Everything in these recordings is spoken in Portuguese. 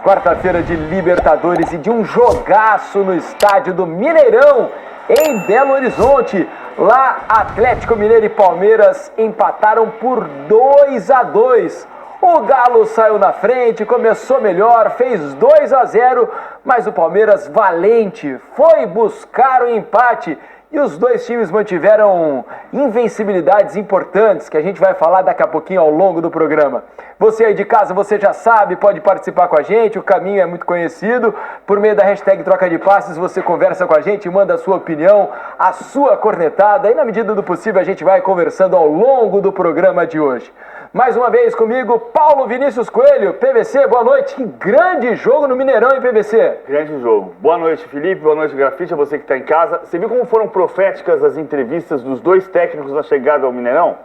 Quarta-feira de Libertadores e de um jogaço no estádio do Mineirão, em Belo Horizonte. Lá, Atlético Mineiro e Palmeiras empataram por 2-2. O Galo saiu na frente, começou melhor, fez 2-0, mas o Palmeiras, valente, foi buscar o empate. E os dois times mantiveram invencibilidades importantes, que a gente vai falar daqui a pouquinho ao longo do programa. Você aí de casa, você já sabe, pode participar com a gente, o caminho é muito conhecido. Por meio da hashtag Troca de Passes, você conversa com a gente, manda a sua opinião, a sua cornetada, e na medida do possível a gente vai conversando ao longo do programa de hoje. Mais uma vez comigo, Paulo Vinícius Coelho, PVC, boa noite. Que grande jogo no Mineirão, hein, PVC? Grande jogo. Boa noite, Felipe, boa noite, Grafite, a você que está em casa. Você viu como foram proféticas as entrevistas dos dois técnicos na chegada ao Mineirão?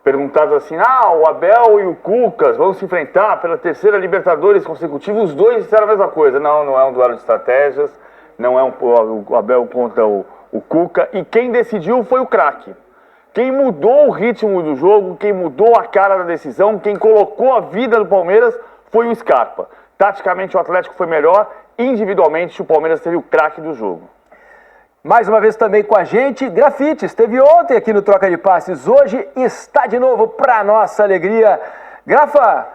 Perguntados assim, o Abel e o Cuca vão se enfrentar pela terceira Libertadores consecutiva. Os dois disseram a mesma coisa. Não é um duelo de estratégias, não é o Abel contra o Cuca. E quem decidiu foi o craque. Quem mudou o ritmo do jogo, quem mudou a cara da decisão, quem colocou a vida do Palmeiras foi o Scarpa. Taticamente o Atlético foi melhor, individualmente o Palmeiras teve o craque do jogo. Mais uma vez também com a gente, Grafite, esteve ontem aqui no Troca de Passes, hoje está de novo para nossa alegria. Grafa,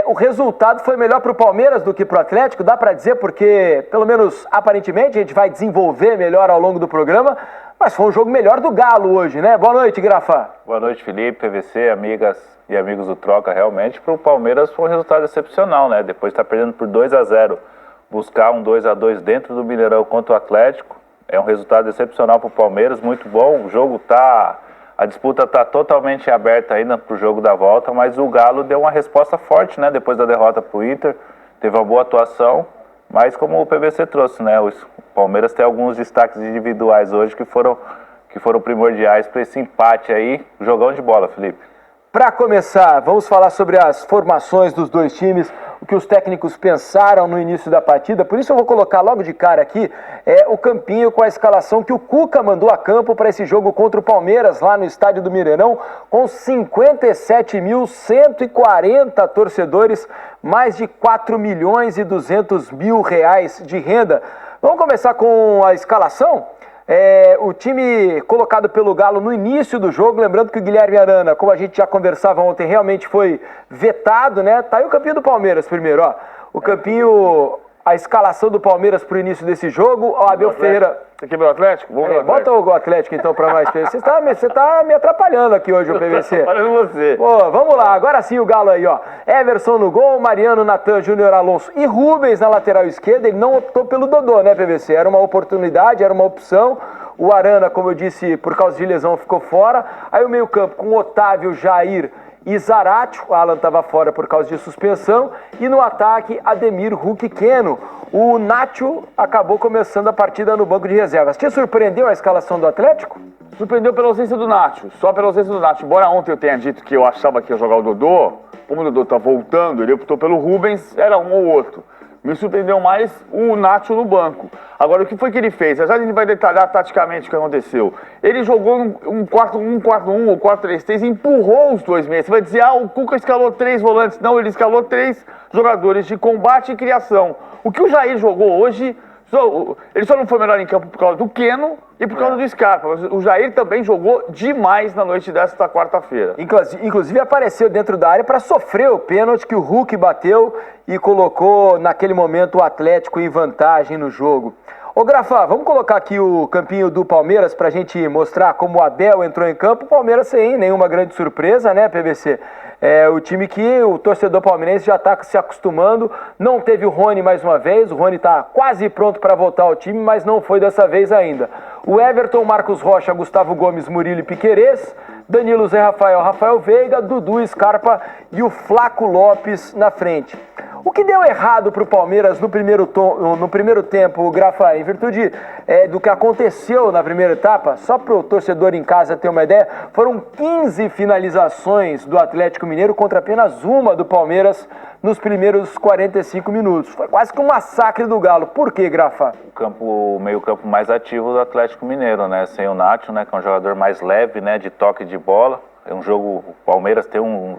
o resultado foi melhor para o Palmeiras do que para o Atlético, dá para dizer, porque pelo menos aparentemente a gente vai desenvolver melhor ao longo do programa, mas foi um jogo melhor do Galo hoje, né? Boa noite, Grafa. Boa noite, Felipe, PVC, amigas e amigos do Troca. Realmente, para o Palmeiras foi um resultado excepcional, né? Depois de estar perdendo por 2-0, buscar um 2-2 dentro do Mineirão contra o Atlético, é um resultado excepcional para o Palmeiras, muito bom. O jogo a disputa está totalmente aberta ainda para o jogo da volta, mas o Galo deu uma resposta forte, né? Depois da derrota para o Inter, teve uma boa atuação. Mas como o PVC trouxe, né? O Palmeiras tem alguns destaques individuais hoje que foram primordiais para esse empate aí. Jogão de bola, Felipe. Para começar, vamos falar sobre as formações dos dois times, o que os técnicos pensaram no início da partida. Por isso eu vou colocar logo de cara aqui o campinho com a escalação que o Cuca mandou a campo para esse jogo contra o Palmeiras, lá no estádio do Mineirão, com 57.140 torcedores, mais de 4.200.000 reais de renda. Vamos começar com a escalação? O time colocado pelo Galo no início do jogo, lembrando que o Guilherme Arana, como a gente já conversava ontem, realmente foi vetado, né? Tá aí o campinho do Palmeiras primeiro, ó. O campinho, a escalação do Palmeiras pro início desse jogo, o Abel Ferreira... Você quer ver o Atlético? Vamos ver o Atlético. Bota o Atlético então pra nós. Você tá me atrapalhando aqui hoje, o PVC. Atrapalhando você. Pô, vamos lá, agora sim o Galo aí, ó. Everson no gol, Mariano, Natan, Júnior Alonso e Rubens na lateral esquerda. Ele não optou pelo Dodô, né, PVC? Era uma oportunidade, era uma opção. O Arana, como eu disse, por causa de lesão ficou fora. Aí o meio campo com Otávio, Jair e Zarate. O Alan estava fora por causa de suspensão. E no ataque, Ademir, Hulk e Keno. O Nacho acabou começando a partida no banco de reservas. Te surpreendeu a escalação do Atlético? Surpreendeu pela ausência do Nacho, só pela ausência do Nacho. Embora ontem eu tenha dito que eu achava que ia jogar o Dodô, como o Dodô tá voltando, ele optou pelo Rubens, era um ou outro. Me surpreendeu mais o Nacho no banco. Agora, o que foi que ele fez? Já a gente vai detalhar taticamente o que aconteceu. Ele jogou um 4-1, 4-1 ou 4-3-3 e empurrou os dois meias. Você vai dizer, o Cuca escalou 3 volantes. Não, ele escalou 3 jogadores de combate e criação. O que o Jair jogou hoje, ele só não foi melhor em campo por causa do Keno e por causa do Scarpa. Mas o Jair também jogou demais na noite desta quarta-feira. Inclusive apareceu dentro da área para sofrer o pênalti que o Hulk bateu e colocou naquele momento o Atlético em vantagem no jogo. Ô Grafa, vamos colocar aqui o campinho do Palmeiras pra gente mostrar como o Abel entrou em campo. O Palmeiras sem nenhuma grande surpresa, né, PVC? O time que o torcedor palmeirense já está se acostumando. Não teve o Rony mais uma vez. O Rony está quase pronto para voltar ao time, mas não foi dessa vez ainda. O Everton, Marcos Rocha, Gustavo Gomes, Murilo e Piquerez. Danilo, Zé Rafael, Rafael Veiga, Dudu, Scarpa e o Flaco Lopes na frente. O que deu errado para o Palmeiras no primeiro tempo, Grafa, em virtude do que aconteceu na primeira etapa, só para o torcedor em casa ter uma ideia, foram 15 finalizações do Atlético Mineiro contra apenas uma do Palmeiras nos primeiros 45 minutos. Foi quase que um massacre do Galo. Por que, Grafa? O meio-campo mais ativo do Atlético Mineiro, né? Sem o Nacho, né? Que é um jogador mais leve, né? De toque de bola. É um jogo, o Palmeiras tem um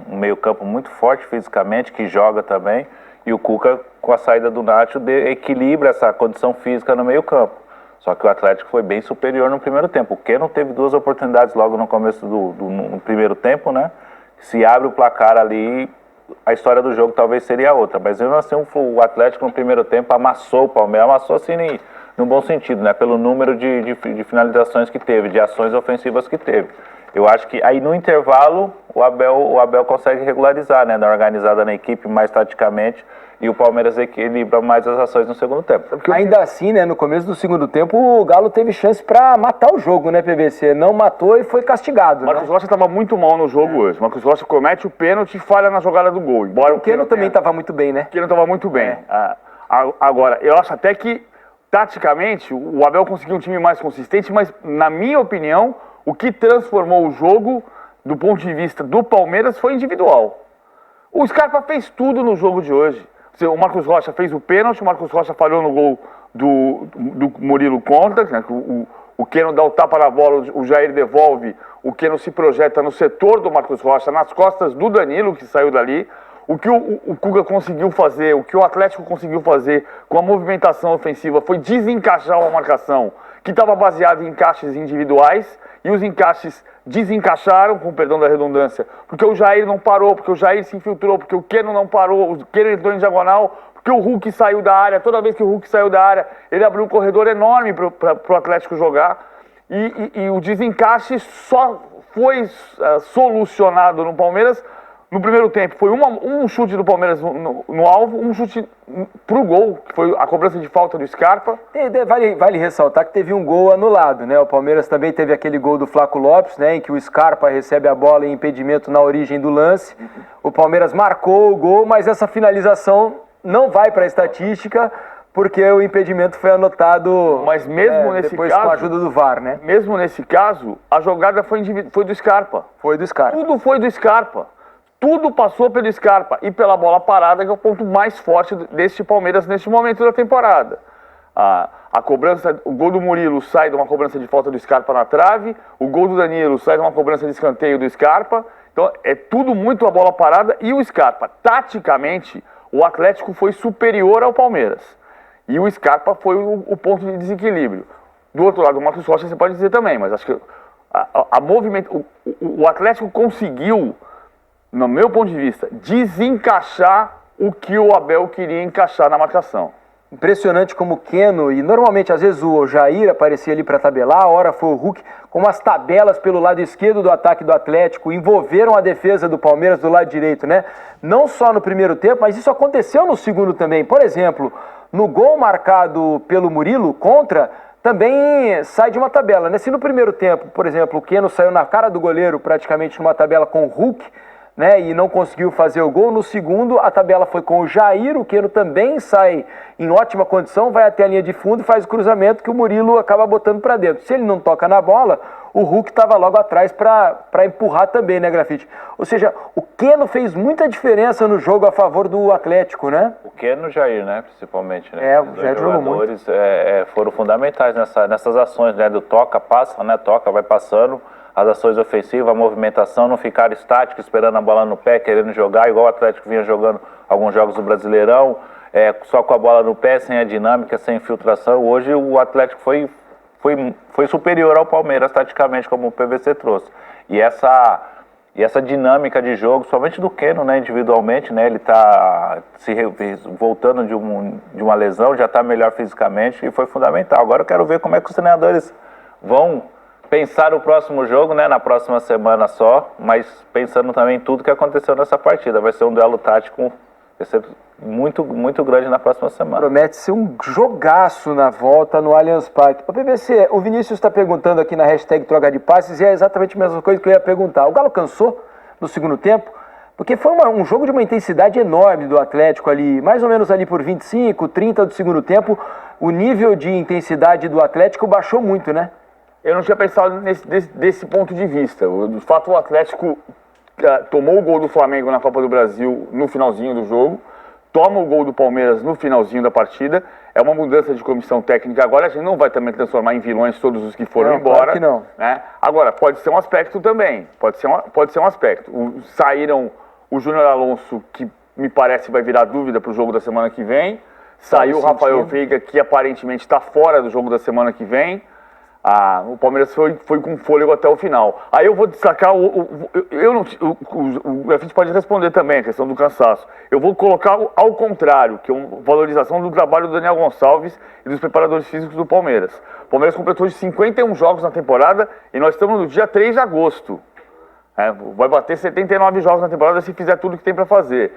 meio-campo muito forte fisicamente, que joga também. E o Cuca, com a saída do Nacho, equilibra essa condição física no meio campo. Só que o Atlético foi bem superior no primeiro tempo. O Keno teve 2 oportunidades logo no começo no primeiro tempo, né? Se abre o placar ali, a história do jogo talvez seria outra. Mas mesmo assim, o Atlético no primeiro tempo amassou o Palmeiras. Amassou assim no bom sentido, né? Pelo número de finalizações que teve, de ações ofensivas que teve. Eu acho que aí no intervalo o Abel consegue regularizar, né? Dar uma organizada na equipe mais taticamente. E o Palmeiras equilibra mais as ações no segundo tempo. Ainda assim, né, no começo do segundo tempo, o Galo teve chance pra matar o jogo, né, PVC? Não matou e foi castigado, Marcos né? Rocha estava muito mal no jogo hoje. Marcos Rocha comete o pênalti e falha na jogada do gol. Embora O Keno também estava muito bem, né? O Keno estava muito bem. Agora, eu acho até que, taticamente, o Abel conseguiu um time mais consistente, mas, na minha opinião, o que transformou o jogo, do ponto de vista do Palmeiras, foi individual. O Scarpa fez tudo no jogo de hoje. O Marcos Rocha fez o pênalti, o Marcos Rocha falhou no gol do Murilo contra, né? O Keno dá o tapa na bola, o Jair devolve, o Keno se projeta no setor do Marcos Rocha, nas costas do Danilo, que saiu dali. O que o Cuca conseguiu fazer, o que o Atlético conseguiu fazer com a movimentação ofensiva foi desencaixar uma marcação que estava baseada em encaixes individuais, e os encaixes desencaixaram, com perdão da redundância, porque o Jair não parou, porque o Jair se infiltrou, porque o Keno não parou, o Keno entrou em diagonal, porque o Hulk saiu da área. Toda vez que o Hulk saiu da área, ele abriu um corredor enorme para o Atlético jogar, e o desencaixe só foi solucionado no Palmeiras no primeiro tempo. Foi um chute do Palmeiras no alvo, um chute pro gol, que foi a cobrança de falta do Scarpa. Vale ressaltar que teve um gol anulado, né? O Palmeiras também teve aquele gol do Flaco Lopes, né? Em que o Scarpa recebe a bola em impedimento na origem do lance. O Palmeiras marcou o gol, mas essa finalização não vai para a estatística, porque o impedimento foi anotado, mas mesmo nesse depois caso, com a ajuda do VAR, né? Mesmo nesse caso, a jogada foi do Scarpa. Foi do Scarpa. Tudo foi do Scarpa. Tudo passou pelo Scarpa e pela bola parada, que é o ponto mais forte deste Palmeiras neste momento da temporada. A cobrança, o gol do Murilo sai de uma cobrança de falta do Scarpa na trave, o gol do Danilo sai de uma cobrança de escanteio do Scarpa. Então é tudo muito a bola parada, e o Scarpa, taticamente, o Atlético foi superior ao Palmeiras. E o Scarpa foi o ponto de desequilíbrio. Do outro lado, o Marcos Rocha você pode dizer também, mas acho que o Atlético conseguiu, no meu ponto de vista, desencaixar o que o Abel queria encaixar na marcação. Impressionante como o Keno, e normalmente às vezes o Jair aparecia ali para tabelar, a hora foi o Hulk, como as tabelas pelo lado esquerdo do ataque do Atlético envolveram a defesa do Palmeiras do lado direito, né? Não só no primeiro tempo, mas isso aconteceu no segundo também. Por exemplo, no gol marcado pelo Murilo contra, também sai de uma tabela, né? Se no primeiro tempo, por exemplo, o Keno saiu na cara do goleiro praticamente numa tabela com o Hulk, né, e não conseguiu fazer o gol. No segundo, a tabela foi com o Jair, o Keno também sai em ótima condição, vai até a linha de fundo e faz o cruzamento que o Murilo acaba botando para dentro. Se ele não toca na bola, o Hulk estava logo atrás para empurrar também, né, Grafite? Ou seja, o Keno fez muita diferença no jogo a favor do Atlético, né? O Keno e o Jair, né, principalmente. Né? O Jair jogou muito. Foram fundamentais nessas ações, né, do toca, passa, né, toca, vai passando. As ações ofensivas, a movimentação, não ficar estático, esperando a bola no pé, querendo jogar, igual o Atlético vinha jogando alguns jogos do Brasileirão, só com a bola no pé, sem a dinâmica, sem infiltração. Hoje o Atlético foi superior ao Palmeiras, taticamente, como o PVC trouxe. E essa dinâmica de jogo, somente do Keno, né, individualmente, né, ele está voltando de uma lesão, já está melhor fisicamente, e foi fundamental. Agora eu quero ver como é que os treinadores vão pensar o próximo jogo, né, na próxima semana só, mas pensando também em tudo que aconteceu nessa partida. Vai ser um duelo tático muito, muito grande na próxima semana. Promete ser um jogaço na volta no Allianz Parque. O PVC, o Vinícius está perguntando aqui na hashtag Troca de Passes, e é exatamente a mesma coisa que eu ia perguntar. O Galo cansou no segundo tempo? Porque foi um jogo de uma intensidade enorme do Atlético ali, mais ou menos ali por 25, 30 do segundo tempo. O nível de intensidade do Atlético baixou muito, né? Eu não tinha pensado desse ponto de vista. De fato, o Atlético tomou o gol do Flamengo na Copa do Brasil no finalzinho do jogo, toma o gol do Palmeiras no finalzinho da partida. É uma mudança de comissão técnica. Agora a gente não vai também transformar em vilões todos os que foram embora. Claro que não. Né? Agora, pode ser um aspecto também. Pode ser um aspecto. Saíram o Júnior Alonso, que me parece vai virar dúvida para o jogo da semana que vem. Saiu o Rafael Veiga, que aparentemente está fora do jogo da semana que vem. O Palmeiras foi com fôlego até o final. Aí eu vou destacar, o grafite pode responder também a questão do cansaço. Eu vou colocar ao contrário, que é uma valorização do trabalho do Daniel Gonçalves e dos preparadores físicos do Palmeiras. O Palmeiras completou de 51 jogos na temporada e nós estamos no dia 3 de agosto. Vai bater 79 jogos na temporada se fizer tudo que tem para fazer.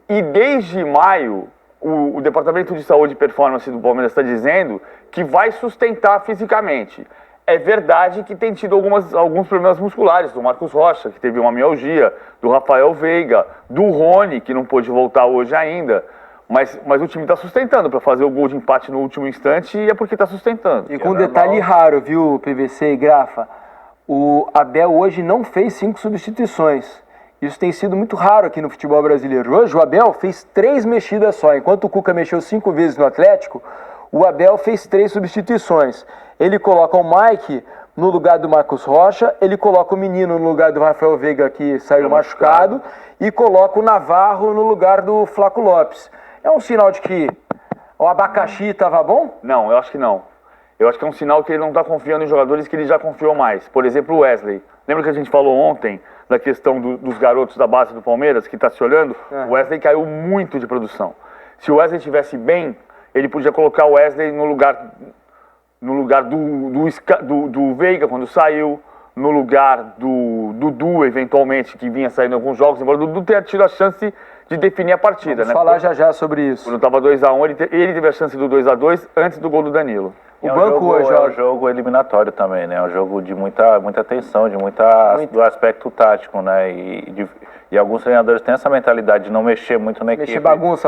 E desde maio, o Departamento de Saúde e Performance do Palmeiras está dizendo que vai sustentar fisicamente. É verdade que tem tido alguns problemas musculares, do Marcos Rocha, que teve uma mialgia, do Rafael Veiga, do Rony, que não pôde voltar hoje ainda. Mas o time está sustentando para fazer o gol de empate no último instante e é porque está sustentando. E com um detalhe raro, viu, PVC e Grafa? O Abel hoje não fez 5 substituições. Isso tem sido muito raro aqui no futebol brasileiro. Hoje o Abel fez 3 mexidas só. Enquanto o Cuca mexeu 5 vezes no Atlético, o Abel fez 3 substituições. Ele coloca o Mike no lugar do Marcos Rocha, ele coloca o Menino no lugar do Rafael Veiga, que saiu machucado, e coloca o Navarro no lugar do Flaco Lopes. É um sinal de que o abacaxi estava bom? Não, eu acho que não. Eu acho que é um sinal que ele não está confiando em jogadores que ele já confiou mais. Por exemplo, o Wesley. Lembra que a gente falou ontem da questão dos garotos da base do Palmeiras, que está se olhando? O Wesley caiu muito de produção. Se o Wesley estivesse bem, ele podia colocar o Wesley no lugar do Veiga quando saiu, no lugar do Dudu, eventualmente, que vinha saindo em alguns jogos, embora o Dudu tenha tido a chance de definir a partida. Vamos falar já sobre isso. Quando estava 2-1, ele teve a chance do 2-2 antes do gol do Danilo. O banco hoje é um jogo eliminatório também, né? É um jogo de muita tensão, do aspecto tático, né? E alguns treinadores têm essa mentalidade de não mexer muito na equipe.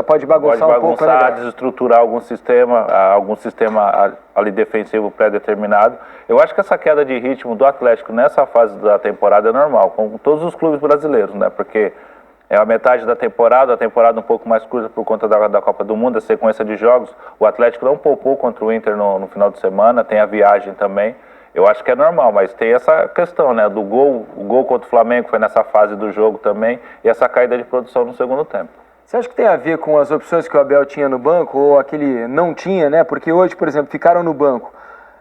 Pode bagunçar um pouco. Desestruturar algum sistema ali defensivo pré-determinado. Eu acho que essa queda de ritmo do Atlético nessa fase da temporada é normal, com todos os clubes brasileiros, né? Porque é a metade da temporada, um pouco mais curta por conta da Copa do Mundo, a sequência de jogos. O Atlético não poupou contra o Inter no final de semana, tem a viagem também. Eu acho que é normal, mas tem essa questão, né, do gol. O gol contra o Flamengo foi nessa fase do jogo também, e essa caída de produção no segundo tempo. Você acha que tem a ver com as opções que o Abel tinha no banco, ou aquele não tinha, né? Porque hoje, por exemplo, ficaram no banco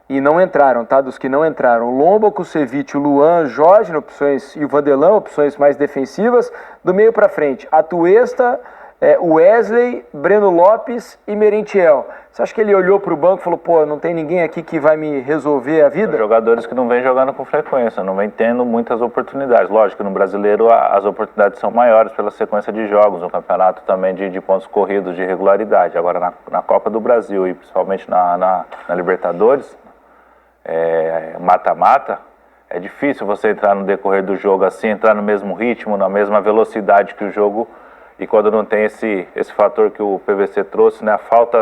e não entraram, tá? Dos que não entraram, o Lomba, o Kusevich, o Luan, Jorge, opções, e o Vanderlan, opções mais defensivas. Do meio para frente, Atuesta, Wesley, Breno Lopes e Merentiel. Você acha que ele olhou para o banco e falou, pô, não tem ninguém aqui que vai me resolver a vida? Jogadores que não vêm jogando com frequência, não vêm tendo muitas oportunidades. Lógico que no brasileiro as oportunidades são maiores pela sequência de jogos, no campeonato também de pontos corridos, de regularidade. Agora na Copa do Brasil e principalmente na Libertadores, mata-mata, é difícil você entrar no decorrer do jogo assim, entrar no mesmo ritmo, na mesma velocidade que o jogo, e quando não tem esse fator que o PVC trouxe, né, a falta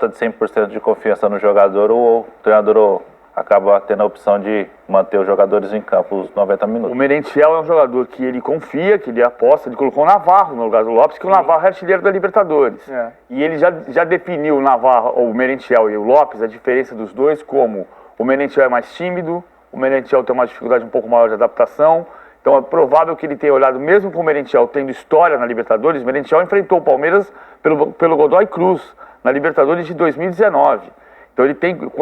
de 100% de confiança no jogador, o treinador acaba tendo a opção de manter os jogadores em campo os 90 minutos. O Merentiel é um jogador que ele confia, que ele aposta, ele colocou o Navarro no lugar do Lopes, que o Navarro é artilheiro da Libertadores. E ele já definiu o Navarro, o Merentiel e o Lopes, a diferença dos dois, como o Merentiel é mais tímido, o Merentiel tem uma dificuldade um pouco maior de adaptação. Então é provável que ele tenha olhado, mesmo com o Merentiel tendo história na Libertadores. O Merentiel enfrentou o Palmeiras pelo Godoy Cruz, na Libertadores de 2019. Então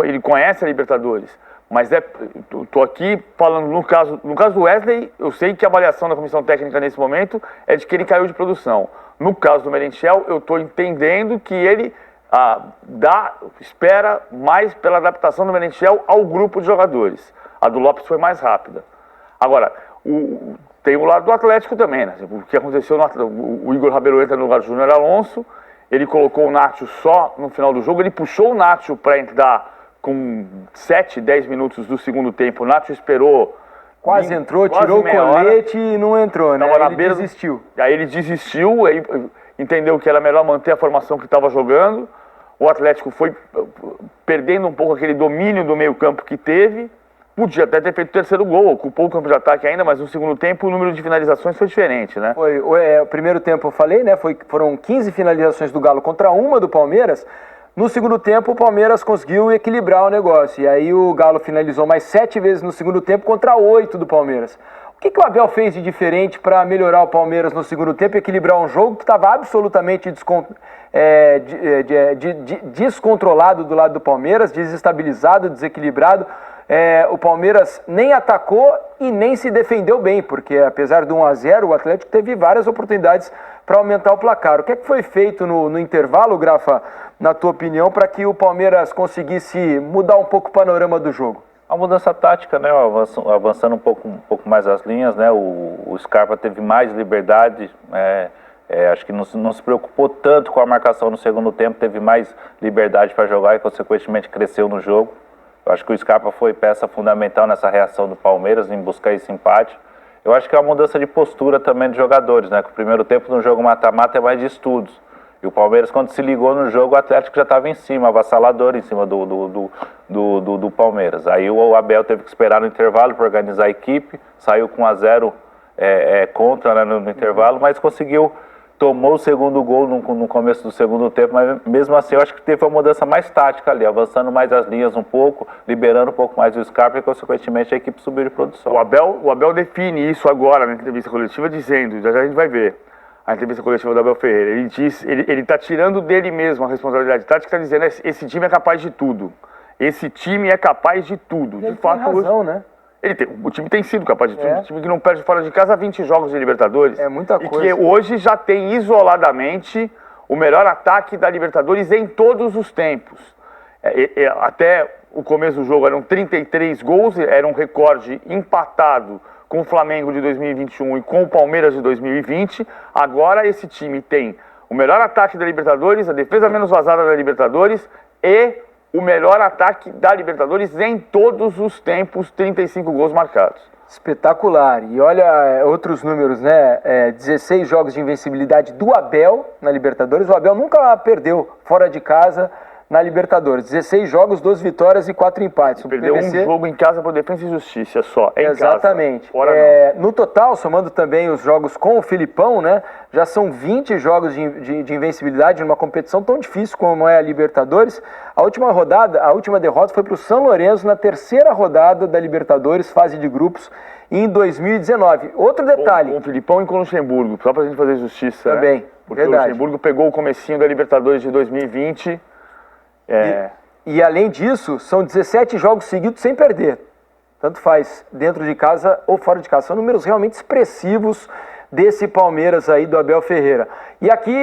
ele conhece a Libertadores. Mas estou aqui falando no caso do Wesley, eu sei que a avaliação da comissão técnica nesse momento é de que ele caiu de produção. No caso do Merentiel, eu estou entendendo que ele espera mais pela adaptação do Merentiel ao grupo de jogadores. A do Lopes foi mais rápida. Agora, tem o lado do Atlético também, né? O que aconteceu, o Igor Rabelo entra no lugar do Júnior Alonso, ele colocou o Nacho só no final do jogo, ele puxou o Nacho para entrar com 7, 10 minutos do segundo tempo. O Nacho esperou. Quase entrou, tirou o colete e não entrou, né? Ele desistiu. Aí ele desistiu, aí entendeu que era melhor manter a formação que estava jogando. O Atlético foi perdendo um pouco aquele domínio do meio-campo que teve. Podia até ter feito o terceiro gol, ocupou o campo de ataque ainda, mas no segundo tempo o número de finalizações foi diferente, né? O primeiro tempo eu falei, né? Foram 15 finalizações do Galo contra uma do Palmeiras. No segundo tempo o Palmeiras conseguiu equilibrar o negócio. E aí o Galo finalizou mais 7 vezes no segundo tempo contra 8 do Palmeiras. O que o Abel fez de diferente para melhorar o Palmeiras no segundo tempo e equilibrar um jogo que estava absolutamente descontrolado do lado do Palmeiras, desestabilizado, desequilibrado? O Palmeiras nem atacou e nem se defendeu bem, porque apesar do 1-0, o Atlético teve várias oportunidades para aumentar o placar. O que é que foi feito no intervalo, Grafa, na tua opinião, para que o Palmeiras conseguisse mudar um pouco o panorama do jogo? A mudança tática, né, avançando um pouco mais as linhas, né, o Scarpa teve mais liberdade, acho que não se preocupou tanto com a marcação no segundo tempo, teve mais liberdade para jogar e consequentemente cresceu no jogo. Eu acho que o Scarpa foi peça fundamental nessa reação do Palmeiras em buscar esse empate. Eu acho que é uma mudança de postura também dos jogadores, né, que o primeiro tempo no jogo mata-mata é mais de estudos. E o Palmeiras, quando se ligou no jogo, o Atlético já estava em cima, avassalador em cima do Palmeiras. Aí o Abel teve que esperar no intervalo para organizar a equipe, saiu com 1-0 contra, né, no intervalo, mas tomou o segundo gol no começo do segundo tempo, mas mesmo assim eu acho que teve uma mudança mais tática ali, avançando mais as linhas um pouco, liberando um pouco mais o Scarpa e consequentemente a equipe subiu de produção. O Abel define isso agora na entrevista coletiva dizendo, já a gente vai ver, a entrevista coletiva do Abel Ferreira, ele está tirando dele mesmo a responsabilidade tática, está dizendo, esse time é capaz de tudo. Esse time é capaz de tudo. Ele de fato, tem razão, né? O time tem sido capaz de tudo. O time que não perde fora de casa há 20 jogos de Libertadores. É muita coisa. E que hoje já tem isoladamente o melhor ataque da Libertadores em todos os tempos. Até o começo do jogo eram 33 gols, era um recorde empatado com o Flamengo de 2021 e com o Palmeiras de 2020. Agora esse time tem o melhor ataque da Libertadores, a defesa menos vazada da Libertadores e o melhor ataque da Libertadores em todos os tempos, 35 gols marcados. Espetacular. E olha outros números, né? 16 jogos de invencibilidade do Abel na Libertadores. O Abel nunca perdeu fora de casa na Libertadores. 16 jogos, 2 vitórias e 4 empates. Perdeu PVC... um jogo em casa por Defensa e Justiça só, Exatamente. Fora no total, somando também os jogos com o Filipão, né? Já são 20 jogos de invencibilidade numa competição tão difícil como é a Libertadores. A última derrota foi para o São Lourenço na terceira rodada da Libertadores, fase de grupos, em 2019. Outro detalhe... Com o Filipão e com o Luxemburgo, só para a gente fazer justiça. Também, né? Porque verdade. O Luxemburgo pegou o comecinho da Libertadores de 2020... E além disso, são 17 jogos seguidos sem perder. Tanto faz dentro de casa ou fora de casa. São números realmente expressivos desse Palmeiras aí do Abel Ferreira. E aqui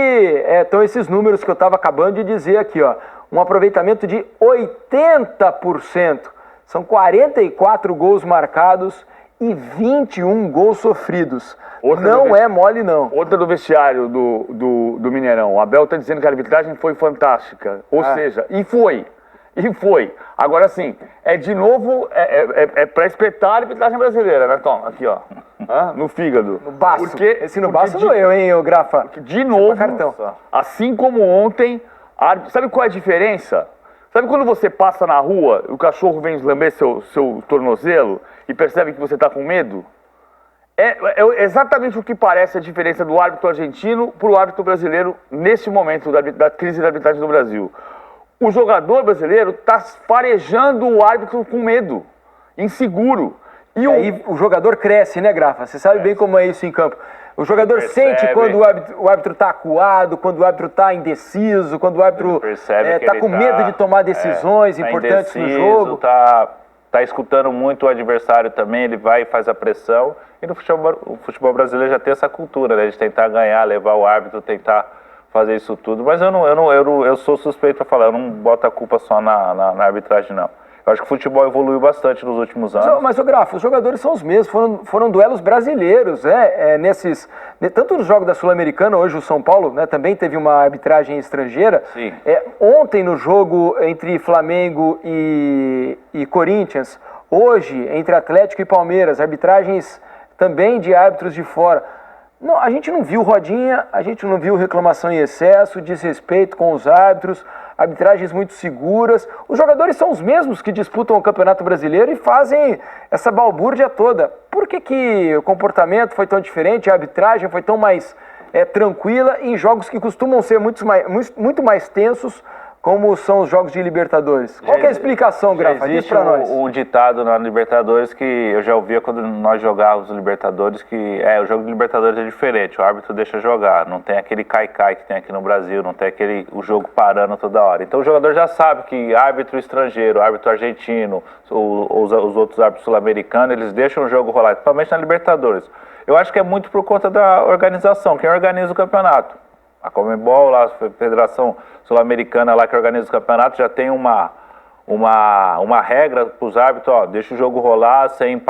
estão esses números que eu estava acabando de dizer aqui, ó. Um aproveitamento de 80%. São 44 gols marcados e 21 gols sofridos. Não é mole, não. Outra do vestiário do Mineirão. O Abel está dizendo que a arbitragem foi fantástica. Ou seja, e foi. Agora sim, de novo, para espetar a arbitragem brasileira, né, Tom? Aqui, ó. No fígado. No baço. Esse no baço doeu, hein, ô Grafa? De novo, assim como ontem, sabe qual é a diferença? Sabe quando você passa na rua, o cachorro vem lamber seu tornozelo e percebe que você está com medo? É exatamente o que parece a diferença do árbitro argentino para o árbitro brasileiro neste momento da crise da arbitragem do Brasil. O jogador brasileiro está farejando o árbitro com medo, inseguro. E aí o jogador cresce, né, Grafa? Você sabe bem como é isso em campo. O jogador sente quando o árbitro está acuado, quando o árbitro está indeciso, quando o árbitro está com medo de tomar decisões importantes no jogo. Está escutando muito o adversário também, ele vai e faz a pressão. E no futebol brasileiro já tem essa cultura, né, de tentar ganhar, levar o árbitro, tentar fazer isso tudo. Mas eu sou suspeito para falar, eu não boto a culpa só na arbitragem, não. Eu acho que o futebol evoluiu bastante nos últimos anos. Mas, o Grafa, os jogadores são os mesmos, foram duelos brasileiros, tanto no jogo da Sul-Americana, hoje o São Paulo, né, também teve uma arbitragem estrangeira. Sim. Ontem no jogo entre Flamengo e Corinthians, hoje entre Atlético e Palmeiras, arbitragens também de árbitros de fora. Não, a gente não viu rodinha, a gente não viu reclamação em excesso, desrespeito com os árbitros, arbitragens muito seguras. Os jogadores são os mesmos que disputam o Campeonato Brasileiro e fazem essa balbúrdia toda. Por que o comportamento foi tão diferente, a arbitragem foi tão mais tranquila em jogos que costumam ser muito mais tensos, como são os jogos de Libertadores. Qual que é a explicação, Grafa? Diz pra nós. Um ditado na Libertadores que eu já ouvia quando nós jogávamos Libertadores, que o jogo de Libertadores é diferente, o árbitro deixa jogar, não tem aquele cai-cai que tem aqui no Brasil, não tem o jogo parando toda hora. Então o jogador já sabe que árbitro estrangeiro, árbitro argentino, os outros árbitros sul-americanos, eles deixam o jogo rolar, principalmente na Libertadores. Eu acho que é muito por conta da organização, quem organiza o campeonato. A Conmebol, a Federação Sul-Americana lá que organiza o campeonato, já tem uma regra para os árbitros, deixa o jogo rolar sem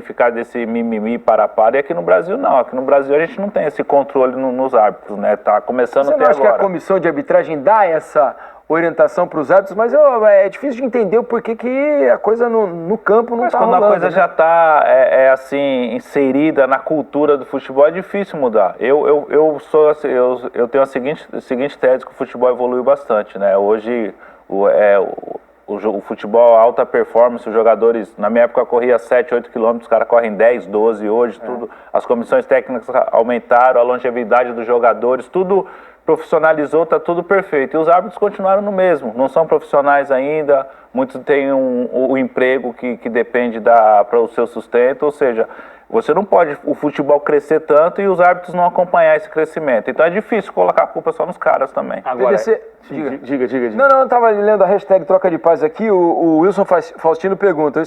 ficar desse mimimi para. E aqui no Brasil não, aqui no Brasil a gente não tem esse controle nos árbitros, né? Tá começando a ter agora. Você não acha que a comissão de arbitragem dá essa orientação para os árbitros, mas é difícil de entender o porquê que a coisa no campo não está rolando. Mas quando a coisa já está assim, inserida na cultura do futebol, é difícil mudar. Eu tenho a seguinte tese, que o futebol evoluiu bastante, né? Hoje o futebol alta performance, os jogadores, na minha época corria 7, 8 quilômetros, os caras correm 10, 12 hoje, tudo. As comissões técnicas aumentaram, a longevidade dos jogadores, tudo profissionalizou, está tudo perfeito. E os árbitros continuaram no mesmo, não são profissionais ainda, muitos têm o emprego que depende para o seu sustento, ou seja, você não pode o futebol crescer tanto e os árbitros não acompanhar esse crescimento. Então é difícil colocar a culpa só nos caras também. Agora, diga. Não, estava lendo a hashtag Troca de Paz aqui, o Wilson Faustino pergunta,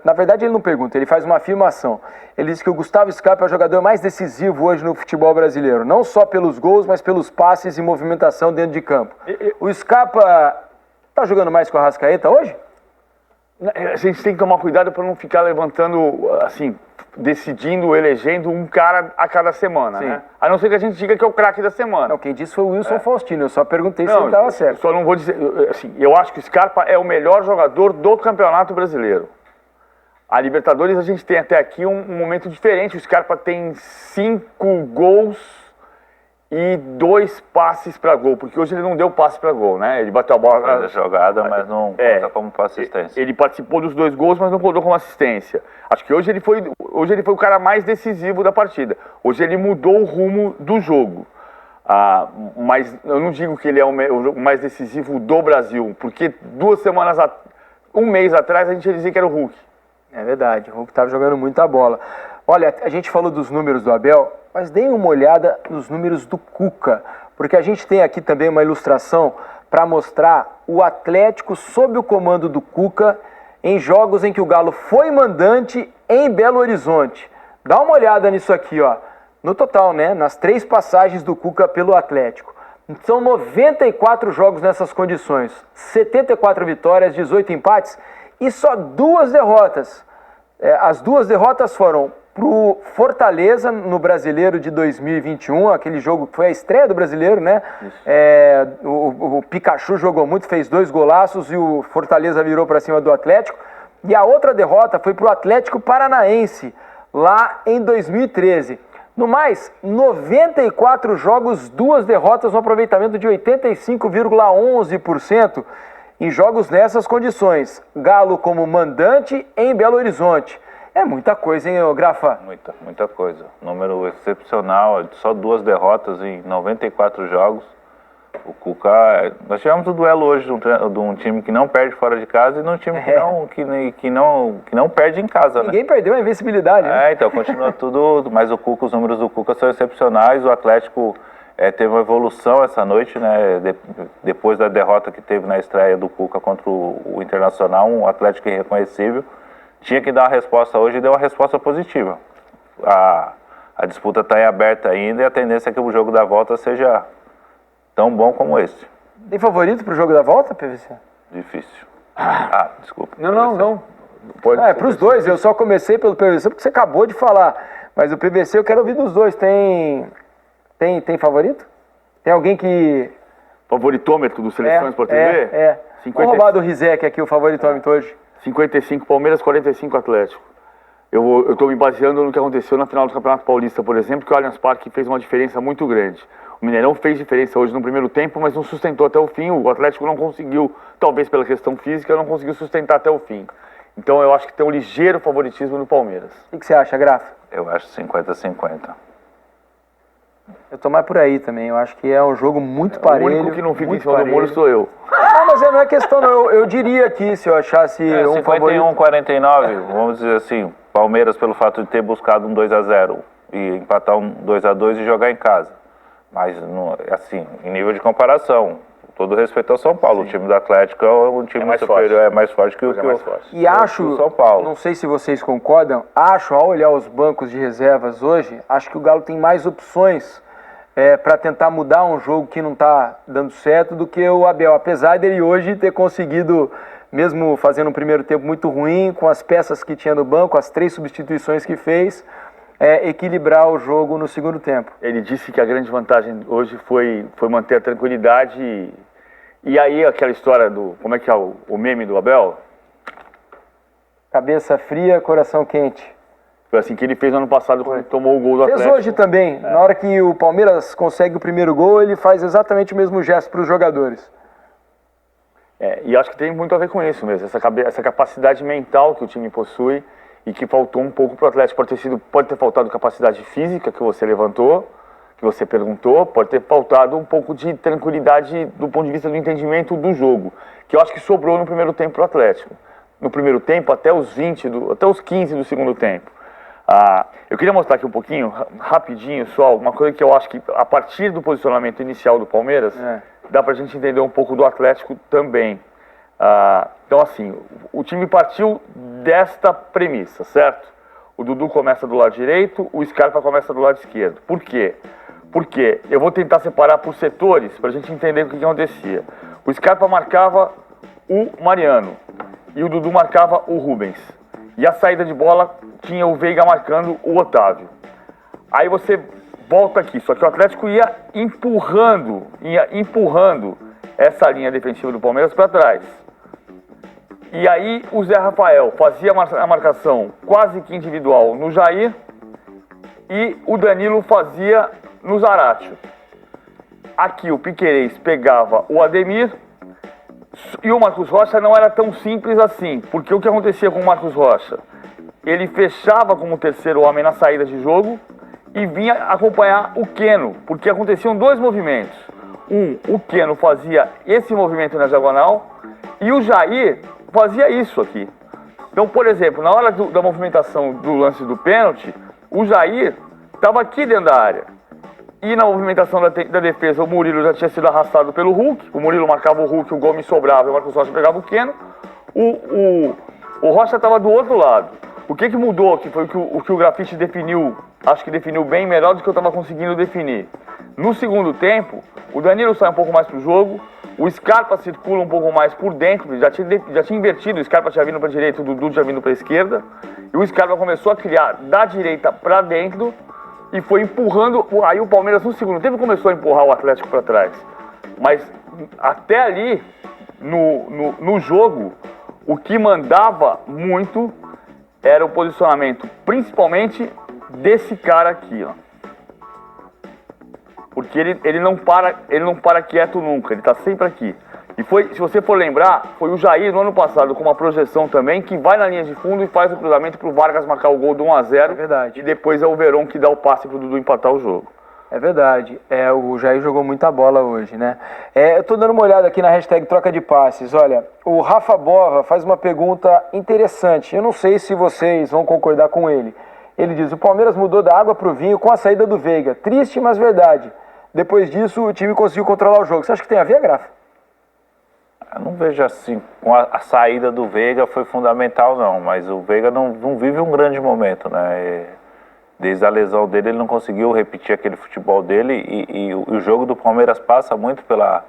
na verdade ele não pergunta, ele faz uma afirmação. Ele diz que o Gustavo Scarpa é o jogador mais decisivo hoje no futebol brasileiro, não só pelos gols, mas pelos passes e movimentação dentro de campo. O Scarpa está jogando mais com a Arrascaeta hoje? A gente tem que tomar cuidado para não ficar levantando, assim, decidindo, elegendo um cara a cada semana, né? A não ser que a gente diga que é o craque da semana. Não, quem disse foi o Wilson Faustino, eu só perguntei se ele estava certo. Só não vou dizer, assim, eu acho que o Scarpa é o melhor jogador do Campeonato Brasileiro. A Libertadores a gente tem até aqui um momento diferente, o Scarpa tem 5 gols e 2 passes para gol, porque hoje ele não deu passe para gol, né? Ele bateu a bola na jogada, mas não conta como assistência. Ele participou dos 2 gols, mas não contou como assistência. Acho que hoje ele foi o cara mais decisivo da partida. Hoje ele mudou o rumo do jogo. Mas eu não digo que ele é o mais decisivo do Brasil, porque 2 semanas, um mês atrás, a gente ia dizer que era o Hulk. É verdade, o Hulk estava jogando muita bola. Olha, a gente falou dos números do Abel, mas deem uma olhada nos números do Cuca, porque a gente tem aqui também uma ilustração para mostrar o Atlético sob o comando do Cuca em jogos em que o Galo foi mandante em Belo Horizonte. Dá uma olhada nisso aqui, ó, no total, né, nas 3 passagens do Cuca pelo Atlético. São 94 jogos nessas condições, 74 vitórias, 18 empates e só 2 derrotas. As 2 derrotas foram pro Fortaleza no Brasileiro de 2021, aquele jogo que foi a estreia do Brasileiro, né? O Pikachu jogou muito, fez 2 golaços e o Fortaleza virou para cima do Atlético. E a outra derrota foi pro Atlético Paranaense, lá em 2013. No mais, 94 jogos, 2 derrotas, um aproveitamento de 85,11% em jogos nessas condições. Galo como mandante em Belo Horizonte. É muita coisa, hein, Grafa? Muita coisa. Número excepcional, só 2 derrotas em 94 jogos. O Cuca... Nós tivemos o duelo hoje de um time que não perde fora de casa e de um time que não perde em casa, Ninguém perdeu a invencibilidade, né? Então continua tudo... Mas os números do Cuca são excepcionais. O Atlético teve uma evolução essa noite, né? Depois da derrota que teve na estreia do Cuca contra o Internacional, um Atlético irreconhecível. Tinha que dar uma resposta hoje e deu uma resposta positiva. A disputa está em aberta ainda e a tendência é que o jogo da volta seja tão bom como esse. Tem favorito para o jogo da volta, PVC? Difícil. Desculpa. Não. Para os dois, eu só comecei pelo PVC porque você acabou de falar. Mas o PVC eu quero ouvir dos dois. Tem favorito? Tem alguém que... Favoritômetro do Seleções Sport TV? 50... Vou roubar do Rizek aqui o favoritômetro hoje. 55 Palmeiras, 45 Atlético. Eu estou me baseando no que aconteceu na final do Campeonato Paulista, por exemplo, que o Allianz Parque fez uma diferença muito grande. O Mineirão fez diferença hoje no primeiro tempo, mas não sustentou até o fim. O Atlético não conseguiu, talvez pela questão física, não conseguiu sustentar até o fim. Então eu acho que tem um ligeiro favoritismo no Palmeiras. O que você acha, Grafa? Eu acho 50-50. Eu tô mais por aí também, eu acho que é um jogo muito parelho. O único que não fica em cima do muro sou eu. Não, mas não é questão, não. Eu diria aqui, se eu achasse um 51, favorito... 49, vamos dizer assim, Palmeiras pelo fato de ter buscado um 2-0 e empatar um 2-2 e jogar em casa. Mas, assim, em nível de comparação, todo respeito ao São Paulo, o time do Atlético é um time superior, é mais forte que o E acho, São Paulo. não sei se vocês concordam, acho, ao olhar os bancos de reservas hoje, acho que o Galo tem mais opções para tentar mudar um jogo que não está dando certo do que o Abel, apesar dele hoje ter conseguido, mesmo fazendo um primeiro tempo muito ruim, com as peças que tinha no banco, as 3 substituições que fez, equilibrar o jogo no segundo tempo. Ele disse que a grande vantagem hoje foi manter a tranquilidade e aí aquela história do, como é que é o meme do Abel? Cabeça fria, coração quente. Foi assim que ele fez no ano passado quando tomou o gol do Atlético. Fez hoje também. Na hora que o Palmeiras consegue o primeiro gol, ele faz exatamente o mesmo gesto para os jogadores. E acho que tem muito a ver com isso mesmo, essa capacidade mental que o time possui e que faltou um pouco para o Atlético. Pode ter faltado capacidade física que você levantou, que você perguntou, pode ter faltado um pouco de tranquilidade do ponto de vista do entendimento do jogo, que eu acho que sobrou no primeiro tempo para o Atlético. No primeiro tempo, até os 15 do segundo tempo. Eu queria mostrar aqui um pouquinho, rapidinho só, uma coisa que eu acho que a partir do posicionamento inicial do Palmeiras, dá pra gente entender um pouco do Atlético também. Então assim, o time partiu desta premissa, certo? O Dudu começa do lado direito, o Scarpa começa do lado esquerdo. Por quê? Porque eu vou tentar separar por setores pra gente entender o que acontecia. O Scarpa marcava o Mariano e o Dudu marcava o Rubens. E a saída de bola tinha o Veiga marcando o Otávio. Aí você volta aqui, só que o Atlético ia empurrando essa linha defensiva do Palmeiras para trás. E aí o Zé Rafael fazia a marcação quase que individual no Jair e o Danilo fazia no Zaratio. Aqui o Piquerez pegava o Ademir e o Marcos Rocha não era tão simples assim, porque o que acontecia com o Marcos Rocha? Ele fechava como terceiro homem na saída de jogo e vinha acompanhar o Keno, porque aconteciam 2 movimentos. O Keno fazia esse movimento na diagonal e o Jair fazia isso aqui. Então, por exemplo, na hora da movimentação do lance do pênalti, o Jair estava aqui dentro da área. E na movimentação da defesa, o Murilo já tinha sido arrastado pelo Hulk. O Murilo marcava o Hulk, o Gomes sobrava e o Marcos Rocha pegava o Keno. O Rocha estava do outro lado. O que mudou, que foi o que o Grafite definiu, acho que definiu bem melhor do que eu estava conseguindo definir. No segundo tempo, o Danilo sai um pouco mais pro jogo, o Scarpa circula um pouco mais por dentro, já tinha invertido, o Scarpa tinha vindo para a direita, o Dudu tinha vindo para a esquerda, e o Scarpa começou a criar da direita para dentro, e foi empurrando, aí o Palmeiras no segundo tempo começou a empurrar o Atlético para trás. Mas até ali, no jogo, o que mandava muito era o posicionamento, principalmente desse cara aqui, ó. Porque ele não para quieto nunca, ele tá sempre aqui. E foi, se você for lembrar, foi o Jair no ano passado com uma projeção também, que vai na linha de fundo e faz o cruzamento pro Vargas marcar o gol do 1-0. É verdade. E depois é o Verón que dá o passe pro Dudu empatar o jogo. É verdade. O Jair jogou muita bola hoje, né? Eu tô dando uma olhada aqui na hashtag troca de passes. Olha, o Rafa Bova faz uma pergunta interessante. Eu não sei se vocês vão concordar com ele. Ele diz, o Palmeiras mudou da água pro vinho com a saída do Veiga. Triste, mas verdade. Depois disso, o time conseguiu controlar o jogo. Você acha que tem a ver, Grafa? Eu não vejo assim, com a saída do Veiga foi fundamental não, mas o Veiga não vive um grande momento, né? Desde a lesão dele ele não conseguiu repetir aquele futebol dele e o jogo do Palmeiras passa muito pela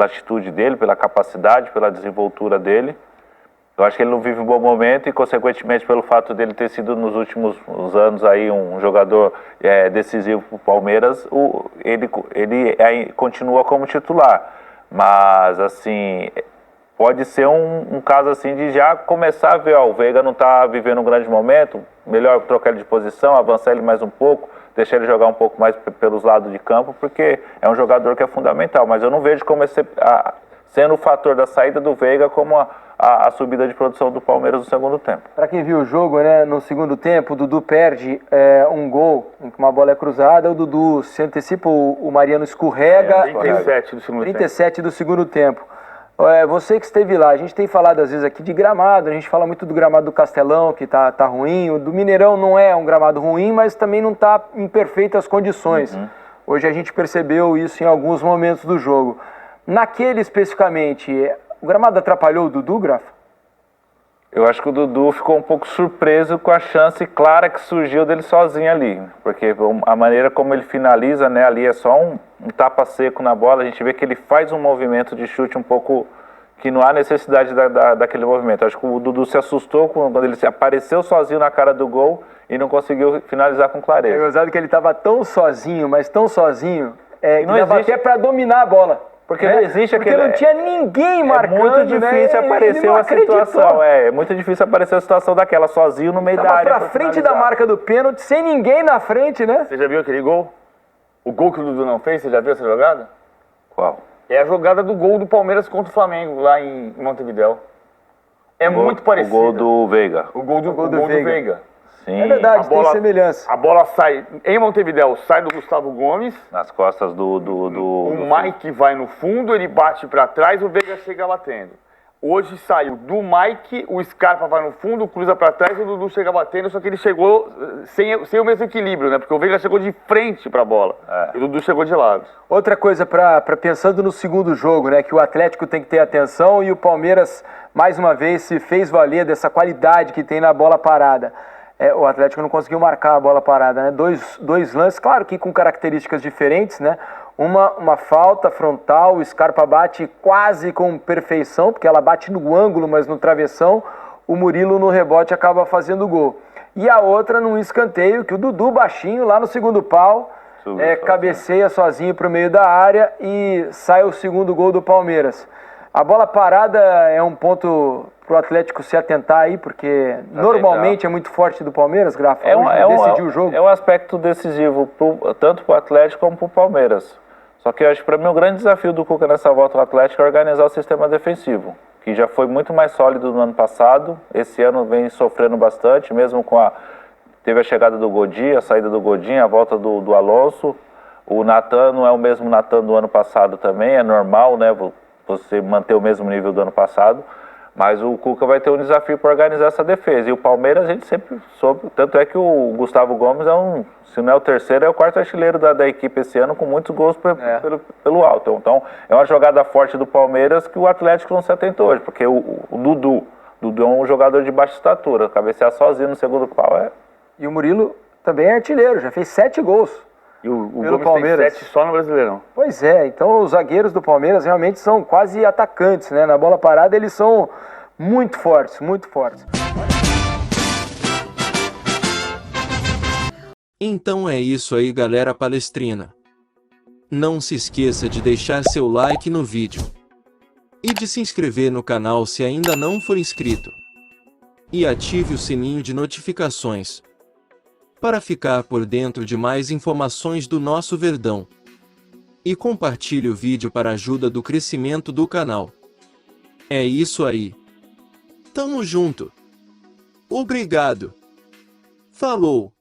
atitude dele, pela capacidade, pela desenvoltura dele. Eu acho que ele não vive um bom momento e consequentemente pelo fato dele ter sido nos últimos anos aí um jogador decisivo para o Palmeiras, ele continua como titular. Mas, assim, pode ser um caso assim de já começar a ver, o Veiga não está vivendo um grande momento, melhor trocar ele de posição, avançar ele mais um pouco, deixar ele jogar um pouco mais pelos lados de campo, porque é um jogador que é fundamental. Mas eu não vejo como sendo o fator da saída do Veiga como a subida de produção do Palmeiras no segundo tempo. Para quem viu o jogo, né, no segundo tempo, o Dudu perde um gol, em que uma bola é cruzada, o Dudu se antecipa, o Mariano escurrega. 37 do segundo 37 do segundo tempo. Você que esteve lá, a gente tem falado às vezes aqui de gramado, a gente fala muito do gramado do Castelão, que tá ruim, o do Mineirão não é um gramado ruim, mas também não está em perfeitas condições. Hoje a gente percebeu isso em alguns momentos do jogo. Naquele especificamente, o gramado atrapalhou o Dudu, Grafa? Eu acho que o Dudu ficou um pouco surpreso com a chance clara que surgiu dele sozinho ali, porque a maneira como ele finaliza, né, ali é só um tapa seco na bola, a gente vê que ele faz um movimento de chute um pouco que não há necessidade daquele movimento. Acho que o Dudu se assustou quando ele se apareceu sozinho na cara do gol e não conseguiu finalizar com clareza. É gozado que ele estava tão sozinho, mas tão sozinho, que não dava existe... até para dominar a bola. Porque não existe aquele... Porque não tinha ninguém marcando, muito difícil aparecer uma situação, é muito difícil aparecer a situação daquela, sozinho no meio da área. Pra frente da marca do pênalti, sem ninguém na frente, né? Você já viu aquele gol? O gol que o Dudu não fez, você já viu essa jogada? Qual? É a jogada do gol do Palmeiras contra o Flamengo, lá em Montevidéu. Muito parecido. O gol do Veiga. O gol do Veiga. Sim. É verdade, tem semelhança. A bola sai, em Montevidéu, sai do Gustavo Gomes. Nas costas do Mike vai no fundo, ele bate pra trás, o Veiga chega batendo. Hoje saiu do Mike, o Scarpa vai no fundo, cruza pra trás, o Dudu chega batendo, só que ele chegou sem o mesmo equilíbrio, né? Porque o Veiga chegou de frente pra bola, e o Dudu chegou de lado. Outra coisa, pensando no segundo jogo, né? Que o Atlético tem que ter atenção e o Palmeiras, mais uma vez, se fez valer dessa qualidade que tem na bola parada. O Atlético não conseguiu marcar a bola parada, né? Dois lances, claro que com características diferentes, né? Uma falta frontal, o Scarpa bate quase com perfeição, porque ela bate no ângulo, mas no travessão, o Murilo no rebote acaba fazendo o gol. E a outra num escanteio, que o Dudu baixinho, lá no segundo pau, cabeceia sozinho para o meio da área e sai o segundo gol do Palmeiras. A bola parada é um ponto para o Atlético se atentar aí, porque normalmente é muito forte do Palmeiras, Grafa, decidiu o jogo. É um aspecto decisivo, tanto para o Atlético como para o Palmeiras. Só que eu acho que para mim o grande desafio do Cuca nessa volta ao Atlético é organizar o sistema defensivo, que já foi muito mais sólido no ano passado, esse ano vem sofrendo bastante, mesmo teve a chegada do Godin, a saída do Godin, a volta do Alonso. O Natan não é o mesmo Natan do ano passado também, é normal, né, você manter o mesmo nível do ano passado, mas o Cuca vai ter um desafio para organizar essa defesa. E o Palmeiras a gente sempre soube, tanto é que o Gustavo Gomes se não é o terceiro, é o quarto artilheiro da equipe esse ano, com muitos gols pelo alto. Então é uma jogada forte do Palmeiras que o Atlético não se atentou hoje, porque o Dudu é um jogador de baixa estatura, cabecear sozinho no segundo pau E o Murilo também é artilheiro, já fez 7 gols. E o Gomes Palmeiras tem 7 só no Brasileirão. Pois é, então os zagueiros do Palmeiras realmente são quase atacantes, né? Na bola parada eles são muito fortes, muito fortes. Então é isso aí, galera palestrina. Não se esqueça de deixar seu like no vídeo e de se inscrever no canal se ainda não for inscrito. E ative o sininho de notificações para ficar por dentro de mais informações do nosso Verdão. E compartilhe o vídeo para a ajuda do crescimento do canal. É isso aí. Tamo junto. Obrigado. Falou.